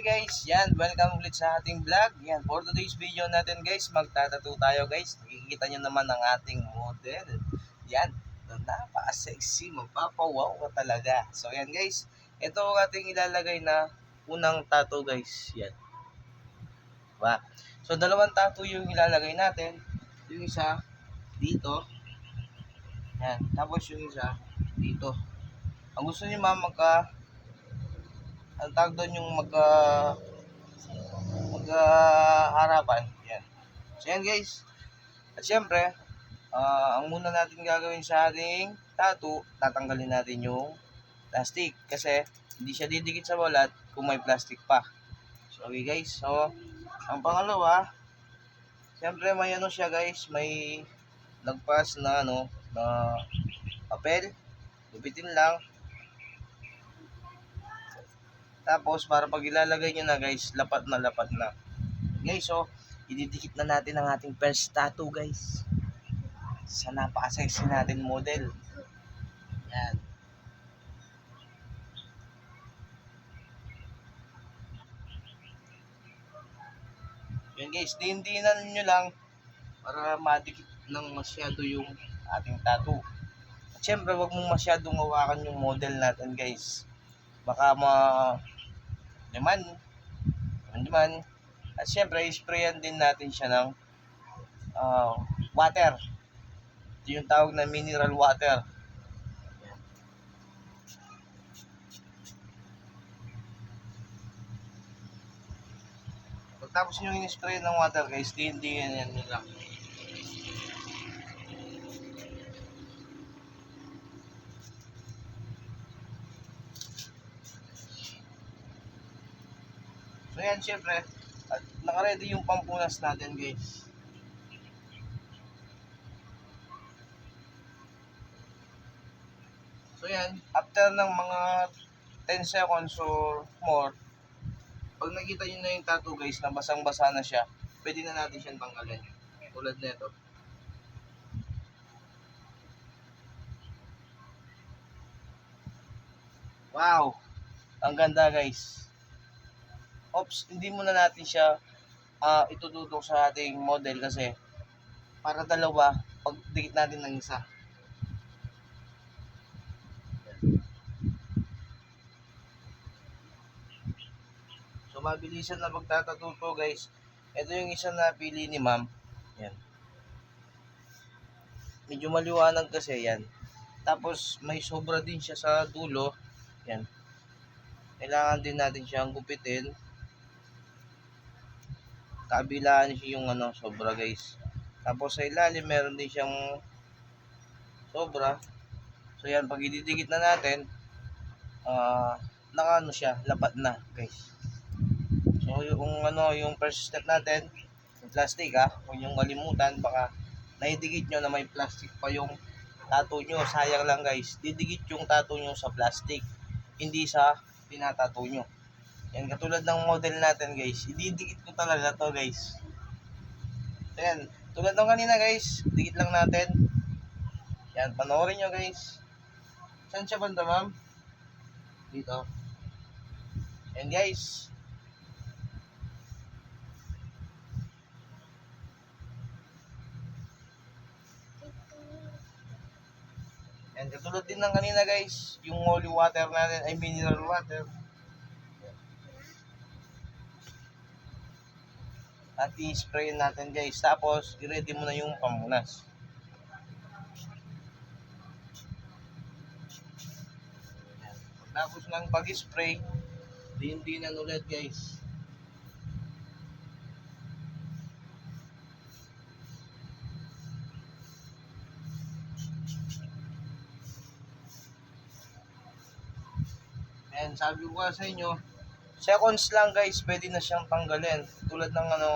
guys, yan, welcome ulit sa ating vlog. Yan, for today's video natin guys, magtatattoo tayo guys. Nakikita nyo naman ang ating model. Yan, napaka-sexy, mapapawaw ka talaga. So yan guys, ito ang ating ilalagay na unang tattoo guys. Yan, diba? So dalawang tattoo yung ilalagay natin. Yung isa dito. Yan, tapos yung isa dito. Ang gusto nyo ang tawag doon yung harapan. Yan. So yan guys. At syempre, ang muna natin gagawin sa ating tattoo, tatanggalin natin yung plastic. Kasi hindi siya didikit sa balat kung may plastic pa. So okay guys. So, ang pangalawa, syempre may ano siya guys, may lagpas na na papel. Gupitin lang. Tapos, para pag ilalagay nyo na guys, lapat na lapat na. Guys, so, ididikit na natin ang ating first tattoo guys. Sa napaka-sexy natin model. Yan. Yan guys, dindinan nyo lang para madikit ng masyado yung ating tattoo. At syempre, wag mong masyadong hawakan yung model natin guys. Baka naman. At syempre, sprayan din natin siya ng water. Ito yung tawag na mineral water. Pagtapos nyo in-spray ng water guys, diin-diin yan nyo lang. So yan, syempre, at naka-ready yung pampunas natin guys. So yan, after ng mga 10 seconds or more, pag nakita nyo na yung tattoo guys, na basang-basa na siya, pwede na natin siyang tanggalin. Tulad nito. Wow! Ang ganda guys. Oops, hindi muna natin siya itututok sa ating model kasi para dalawa, pag dikit natin ng isa. So mabilisan na pagtatattoo guys. Ito yung isa na pili ni ma'am. Yan. Medyo maliwanag kasi yan. Tapos may sobra din siya sa dulo. Yan. Kailangan din natin siyang gupitin. Kabilaan siya yung sobra guys. Tapos sa ilalim meron din siyang sobra. So yan, pag ididikit na natin, siya, lapat na guys. So yung first step natin, yung plastic huwag niyong kalimutan, baka naidikit nyo na may plastic pa yung tattoo nyo. Sayang lang guys, didikit yung tattoo nyo sa plastic, hindi sa pinatattoo nyo. Yan, katulad ng model natin guys, ididikit ko talaga to guys. So yan, tulad ng kanina guys, dikit lang natin. Yan, panoorin nyo guys. Saan siya banda ma'am? Dito. Yan guys. Yan, katulad din ng kanina guys, yung holy water natin ay mineral water. At i-spray natin guys. Tapos, i-ready mo na yung pamunas. Tapos ng pag-spray, din-dinan ulit guys. And sabi ko sa inyo, seconds lang guys, pwede na siyang tanggalin. Tulad ng mga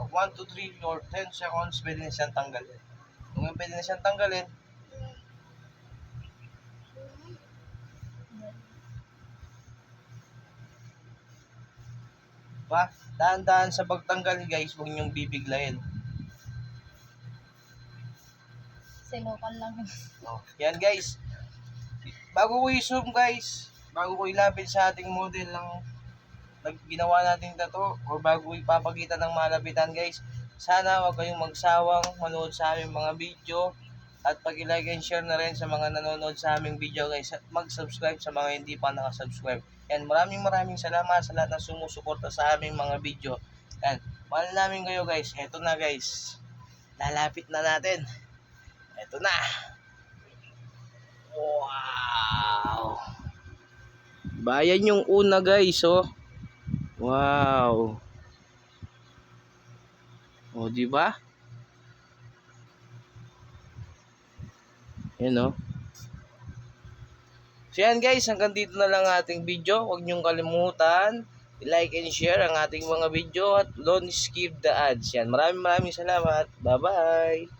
1 to 3 or 10 seconds, pwede na siyang tanggalin. Kung pwede na siyang tanggalin, dahan-dahan sa pagtanggal guys, huwag niyong bibiglayin. Sinukan lang. Yan guys. Bago ko i-zoom guys, bago ko ilapit sa ating model ng ginawa natin ito or bago ipapakita ng malapitan guys, sana huwag kayong magsawang manood sa aming mga video at pag-like and share na rin sa mga nanonood sa aming video guys at mag-subscribe sa mga hindi pa nakasubscribe. Yan, maraming salamat sa lahat ng sumusuporta sa aming mga video. Yan, mahal namin kayo guys. Eto na guys, lalapit na natin. Eto na. Wow! Bayan yung una guys, oh. Wow. Oh, di ba? Yan, oh. So yan guys, hanggang dito na lang ating video. Huwag niyong kalimutan i-like and share ang ating mga video at don't skip the ads. Yan, maraming salamat. Bye-bye.